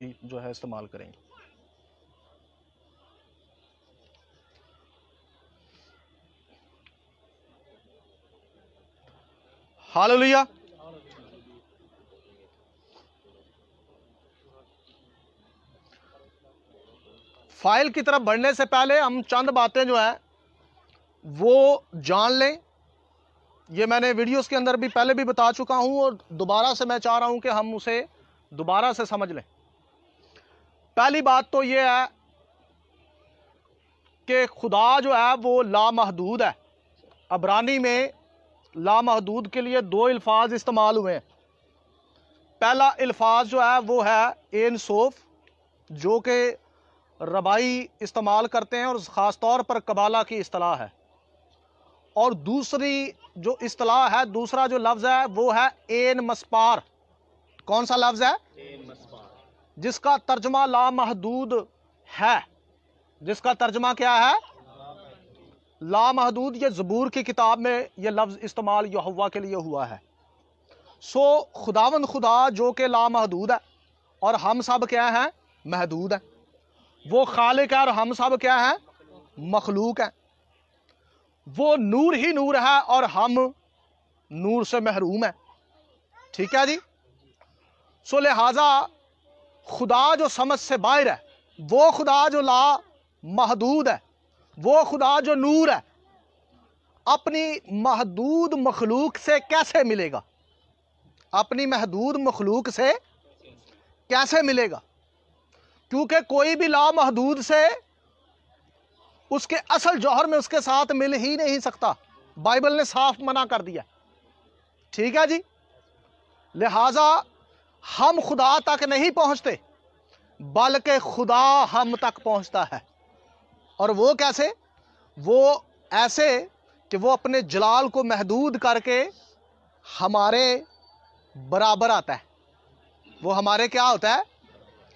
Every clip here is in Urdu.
جو ہے استعمال کریں گے۔ ہاللیلویا۔ فائل کی طرف بڑھنے سے پہلے ہم چند باتیں جو ہیں وہ جان لیں۔ یہ میں نے ویڈیوز کے اندر بھی پہلے بھی بتا چکا ہوں اور دوبارہ سے میں چاہ رہا ہوں کہ ہم اسے دوبارہ سے سمجھ لیں۔ پہلی بات تو یہ ہے کہ خدا جو ہے وہ لامحدود ہے۔ عبرانی میں لامحدود کے لیے دو الفاظ استعمال ہوئے ہیں۔ پہلا الفاظ جو ہے وہ ہے این سوف، جو کہ ربائی استعمال کرتے ہیں اور خاص طور پر قبالہ کی اصطلاح ہے، اور دوسری جو اصطلاح ہے، دوسرا جو لفظ ہے وہ ہے این مسپار۔ کون سا لفظ ہے؟ این مسپار، جس کا ترجمہ لامحدود ہے۔ جس کا ترجمہ کیا ہے؟ لامحدود۔ یہ زبور کی کتاب میں یہ لفظ استعمال یہوہ کے لیے ہوا ہے۔ سو خداوند خدا جو کہ لامحدود ہے اور ہم سب کیا ہیں؟ محدود ہیں۔ وہ خالق ہے اور ہم سب کیا ہیں؟ مخلوق ہیں۔ وہ نور ہی نور ہے اور ہم نور سے محروم ہیں۔ ٹھیک ہے جی؟ سو لہذا خدا جو سمجھ سے باہر ہے، وہ خدا جو لا محدود ہے، وہ خدا جو نور ہے، اپنی محدود مخلوق سے کیسے ملے گا؟ اپنی محدود مخلوق سے کیسے ملے گا؟ کیونکہ کوئی بھی لامحدود سے اس کے اصل جوہر میں اس کے ساتھ مل ہی نہیں سکتا۔ بائبل نے صاف منع کر دیا۔ ٹھیک ہے جی؟ لہذا ہم خدا تک نہیں پہنچتے، بلکہ خدا ہم تک پہنچتا ہے۔ اور وہ کیسے؟ وہ ایسے کہ وہ اپنے جلال کو محدود کر کے ہمارے برابر آتا ہے۔ وہ ہمارے کیا ہوتا ہے؟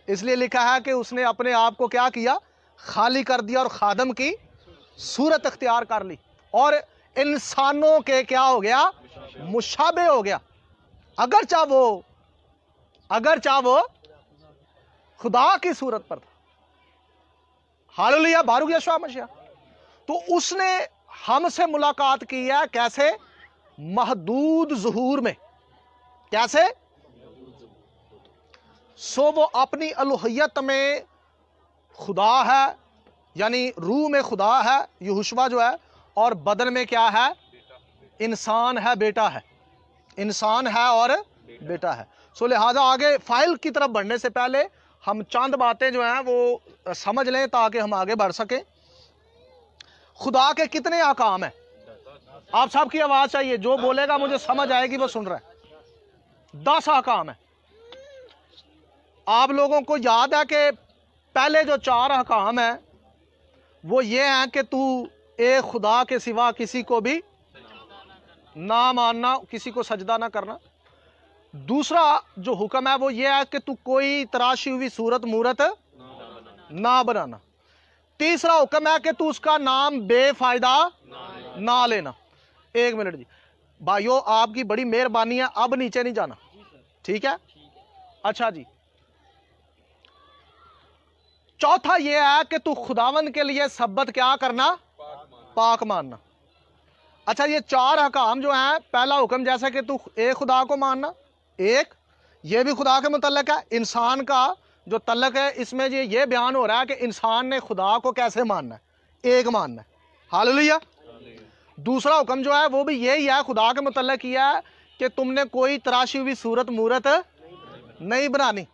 اس لیے لکھا ہے کہ اس نے اپنے آپ کو کیا کیا؟ خالی کر دیا اور خادم کی صورت اختیار کر لی، اور انسانوں کے کیا ہو گیا؟ مشابہ ہو گیا۔ اگرچہ وہ خدا کی صورت پر تھا۔ ہاللیلویا، بارک یسوع مسیح۔ تو اس نے ہم سے ملاقات کی ہے کیسے؟ محدود ظہور میں۔ کیسے؟ سو وہ اپنی الوہیت میں خدا ہے، یعنی روح میں خدا ہے یہوشوا جو ہے، اور بدن میں کیا ہے؟ انسان ہے، بیٹا ہے۔ انسان ہے اور بیٹا ہے۔ سو لہذا آگے فائل کی طرف بڑھنے سے پہلے ہم چند باتیں جو ہیں وہ سمجھ لیں تاکہ ہم آگے بڑھ سکیں۔ خدا کے کتنے احکام ہیں؟ آپ سب کی آواز چاہیے، جو بولے گا مجھے سمجھ آئے گی وہ سن رہا ہے۔ 10 احکام ہیں۔ آپ لوگوں کو یاد ہے کہ پہلے جو 4 احکام ہیں وہ یہ ہیں کہ تو ایک خدا کے سوا کسی کو بھی نہ ماننا، کسی کو سجدہ نہ کرنا۔ دوسرا جو حکم ہے وہ یہ ہے کہ تو کوئی تراشی ہوئی صورت مورت نہ بنانا۔ تیسرا حکم ہے کہ تو اس کا نام بے فائدہ نہ لینا۔ 1 منٹ جی بھائیو، آپ کی بڑی مہربانی ہے، اب نیچے نہیں جانا، ٹھیک ہے؟ اچھا جی، چوتھا یہ ہے کہ تو خداوند کے لیے سبت کیا کرنا؟ پاک ماننا۔ اچھا، یہ 4 احکام جو ہیں، پہلا حکم جیسا کہ تو ایک خدا کو ماننا، ایک یہ بھی خدا کے متعلق ہے۔ انسان کا جو تعلق ہے اس میں یہ بیان ہو رہا ہے کہ انسان نے خدا کو کیسے ماننا ہے؟ ایک ماننا ہے۔ ہاللیلویا۔ دوسرا حکم جو ہے وہ بھی یہی ہے، خدا کے متعلق یہ ہے کہ تم نے کوئی تراشی ہوئی صورت مورت نہیں بنانی،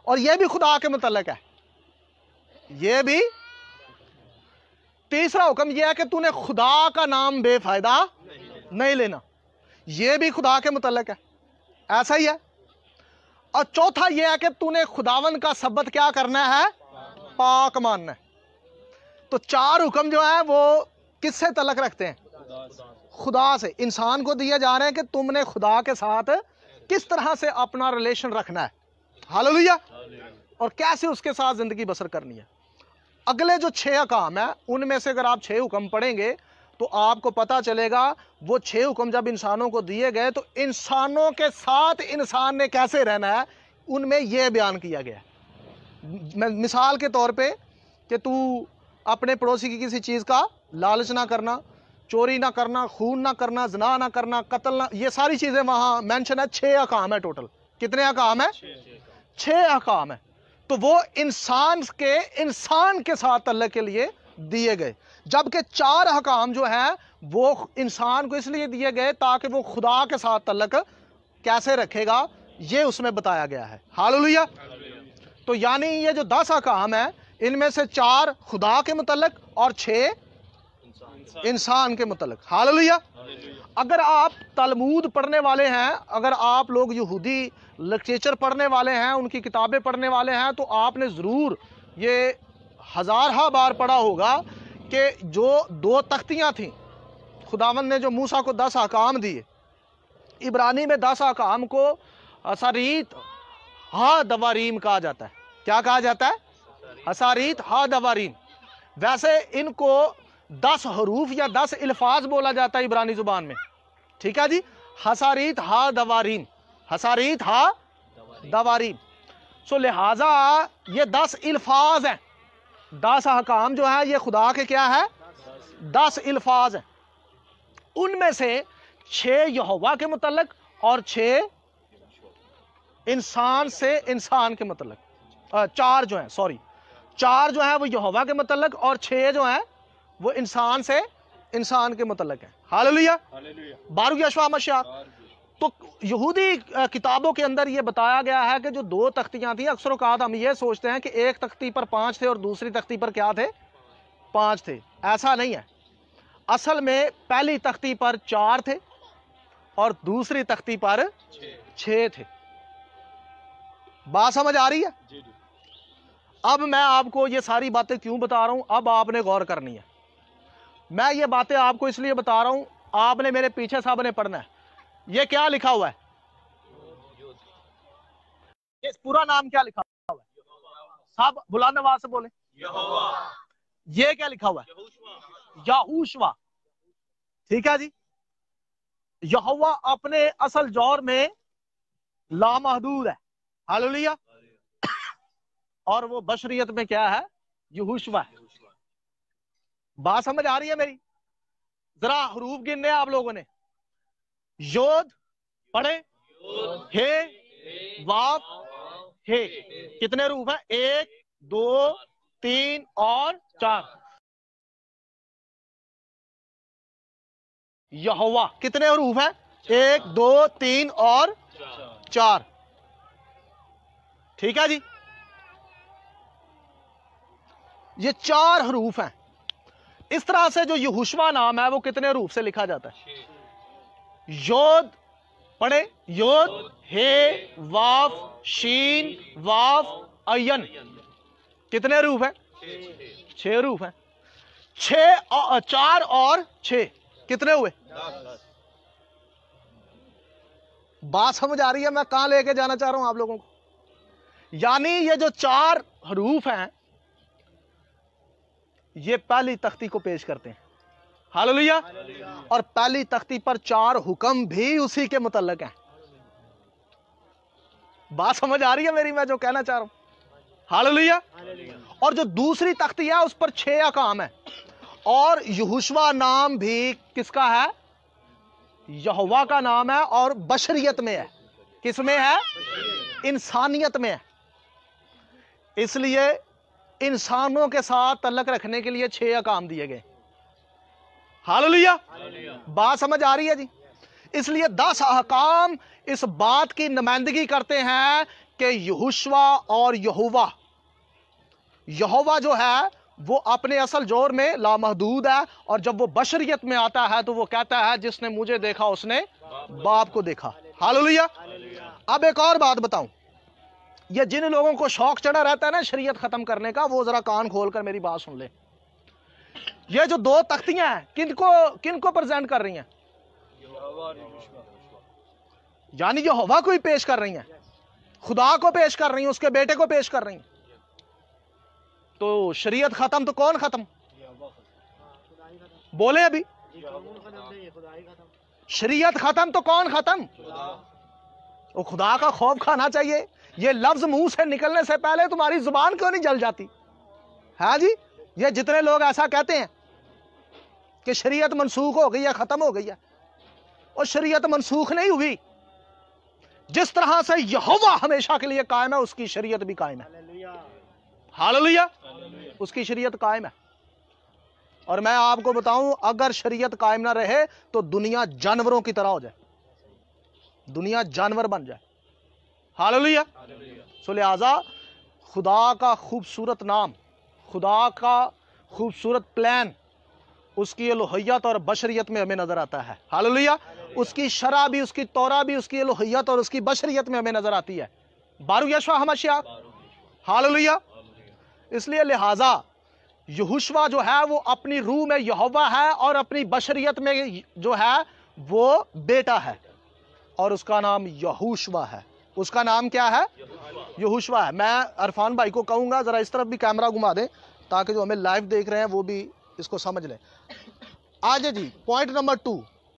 اور یہ بھی خدا کے متعلق ہے۔ یہ بھی تیسرا حکم یہ ہے کہ تو نے خدا کا نام بے فائدہ نہیں لینا، یہ بھی خدا کے متعلق ہے، ایسا ہی ہے۔ اور چوتھا یہ ہے کہ تو نے خداوند کا سبت کیا کرنا ہے؟ پاک ماننا ہے۔ تو 4 حکم جو ہیں وہ کس سے تعلق رکھتے ہیں؟ خدا سے۔ انسان کو دیے جا رہے ہیں کہ تم نے خدا کے ساتھ کس طرح سے اپنا ریلیشن رکھنا ہے، ہاللیلویا، اور کیسے اس کے ساتھ زندگی بسر کرنی ہے۔ اگلے جو 6 احکام ہیں ان میں سے اگر آپ 6 حکم پڑھیں گے تو آپ کو پتا چلے گا وہ 6 حکم جب انسانوں کو دیے گئے تو انسانوں کے ساتھ انسان نے کیسے رہنا ہے، ان میں یہ بیان کیا گیا ہے۔ مثال کے طور پہ کہ تو اپنے پڑوسی کی کسی چیز کا لالچ نہ کرنا، چوری نہ کرنا، خون نہ کرنا، زنا نہ کرنا، قتل نہ، یہ ساری چیزیں وہاں مینشن ہے. 6 احکام ہے ٹوٹل. کتنے احکام ہیں؟ 6 احکام ہیں. تو وہ انسان کے ساتھ تعلق کے لیے دیے گئے، جبکہ 4 احکام جو ہیں وہ انسان کو اس لیے دیے گئے تاکہ وہ خدا کے ساتھ تعلق کیسے رکھے گا یہ اس میں بتایا گیا ہے. ہاللویا. تو یعنی یہ جو 10 احکام ہیں ان میں سے 4 خدا کے متعلق اور 6 انسان کے متعلق. ہاللویا. اگر آپ تلمود پڑھنے والے ہیں، اگر آپ لوگ یہودی لٹریچر پڑھنے والے ہیں، ان کی کتابیں پڑھنے والے ہیں، تو آپ نے ضرور یہ ہزارہا بار پڑھا ہوگا کہ جو 2 تختیاں تھیں، خداوند نے جو موسیٰ کو 10 احکام دیے، عبرانی میں 10 احکام کو اساریت ہا دواریم کہا جاتا ہے. کیا کہا جاتا ہے؟ اساریت ہا دواریم. ویسے ان کو 10 حروف یا 10 الفاظ بولا جاتا ہے عبرانی زبان میں. ٹھیک ہے جی. حساریت ہا دواریم، حساریت ہا دواریم. سو لہٰذا یہ 10 الفاظ ہیں. 10 احکام جو ہیں یہ خدا کے کیا ہے؟ 10 الفاظ ہیں. ان میں سے 6 یہوہ کے متعلق اور 6 انسان سے انسان کے متعلق. 4 جو ہیں 4 جو ہیں وہ یہوہ کے متعلق اور 6 جو ہیں وہ انسان سے انسان کے متعلق ہیں. ہاللویا. 12 اشواء مشیات. تو یہودی کتابوں کے اندر یہ بتایا گیا ہے کہ جو 2 تختیاں تھیں، اکثر اوقات ہم یہ سوچتے ہیں کہ ایک تختی پر 5 تھے اور دوسری تختی پر کیا تھے؟ 5 تھے. ایسا نہیں ہے. اصل میں پہلی تختی پر 4 تھے اور دوسری تختی پر 6 تھے. بات سمجھ آ رہی ہے؟ اب میں آپ کو یہ ساری باتیں کیوں بتا رہا ہوں؟ اب آپ نے غور کرنی ہے. میں یہ باتیں آپ کو اس لیے بتا رہا ہوں، آپ نے میرے پیچھے صاحب نے پڑھنا ہے. یہ کیا لکھا ہوا ہے؟ اس پورا نام کیا لکھا ہوا ہے؟ صاحب بلند آواز سے بولیں. یہ کیا لکھا ہوا ہے؟ یہوشوا. ٹھیک ہے جی. یہوہ اپنے اصل جوہر میں لامحدود ہے. ہاللویا. اور وہ بشریت میں کیا ہے؟ یہوشوا ہے. بات سمجھ آ رہی ہے میری؟ ذرا حروف گننے آپ لوگوں نے. یود پڑھے، ہے، واف، ہے. کتنے حروف ہیں؟ 1 2 3 اور 4. یہوہ کتنے حروف ہیں؟ 1 2 3 اور 4. ٹھیک ہے جی. یہ 4 حروف ہیں. اس طرح سے جو یہوشوا نام ہے وہ کتنے حروف سے لکھا جاتا ہے؟ یود پڑھے، یود، ہے، واف، شین، واف، عین. کتنے حروف ہیں؟ 6 حروف ہیں. 4 اور 6 کتنے ہوئے؟ 10. بات سمجھ آ رہی ہے میں کہاں لے کے جانا چاہ رہا ہوں آپ لوگوں کو؟ یعنی یہ جو 4 حروف ہیں یہ پہلی تختی کو پیش کرتے ہیں. ہاللویا. اور پہلی تختی پر 4 حکم بھی اسی کے متعلق ہیں. بات سمجھ آ رہی ہے میری میں جو کہنا چاہ رہا ہوں؟ ہاللویا. اور جو دوسری تختی ہے اس پر 6 احکام ہیں. اور یہوشوا نام بھی کس کا ہے؟ یہوہ کا نام ہے اور بشریت میں ہے. کس میں ہے؟ انسانیت میں ہے. اس لیے انسانوں کے ساتھ تعلق رکھنے کے لیے 6 احکام دیے گئے. ہاللویا. بات سمجھ آ رہی ہے جی؟ اس لیے 10 احکام اس بات کی نمائندگی کرتے ہیں کہ یہوشوا اور یہوہ جو ہے وہ اپنے اصل جوہر میں لامحدود ہے. اور جب وہ بشریت میں آتا ہے تو وہ کہتا ہے جس نے مجھے دیکھا اس نے باپ کو دیکھا. ہاللویا. اب ایک اور بات بتاؤں. یہ جن لوگوں کو شوق چڑھا رہتا ہے نا شریعت ختم کرنے کا، وہ ذرا کان کھول کر میری بات سن لے. یہ جو 2 تختیاں ہیں کن کو پریزنٹ کر رہی ہیں؟ یعنی یہوہ کو ہی پیش کر رہی ہیں، خدا کو پیش کر رہی ہیں، اس کے بیٹے کو پیش کر رہی ہیں. تو شریعت ختم تو کون ختم؟ بولے ابھی. شریعت ختم تو کون ختم؟ وہ خدا کا خوف کھانا چاہیے. یہ لفظ منہ سے نکلنے سے پہلے تمہاری زبان کیوں نہیں جل جاتی؟ ہاں جی، یہ جتنے لوگ ایسا کہتے ہیں کہ شریعت منسوخ ہو گئی ہے، ختم ہو گئی ہے، اور شریعت منسوخ نہیں ہوئی. جس طرح سے یہوہ ہمیشہ کے لیے قائم ہے، اس کی شریعت بھی قائم ہے. ہاللویا، اس کی شریعت قائم ہے. اور میں آپ کو بتاؤں، اگر شریعت قائم نہ رہے تو دنیا جانوروں کی طرح ہو جائے، دنیا جانور بن جائے. ہاللویا. سو لہذا خدا کا خوبصورت نام، خدا کا خوبصورت پلان، اس کی الوہیت اور بشریت میں ہمیں نظر آتا ہے. ہاللویا. اس کی شرع بھی، اس کی تورا بھی، اس کی الوہیت اور اس کی بشریت میں ہمیں نظر آتی ہے. بارو یشوع ہمشیاہ. ہاللویا. اس لیے لہذا یہوشوا جو ہے وہ اپنی روح میں یہوہ ہے، اور اپنی بشریت میں جو ہے وہ بیٹا ہے، اور اس کا نام یہوشوا ہے. اس کا نام کیا ہے؟ یہوشوا ہے. میں عرفان بھائی کو کہوں گا ذرا اس طرف بھی کیمرہ گھما دیں تاکہ جو ہمیں لائیو دیکھ رہے ہیں وہ بھی اس کو سمجھ لیں. آجے جی، پوائنٹ نمبر 2.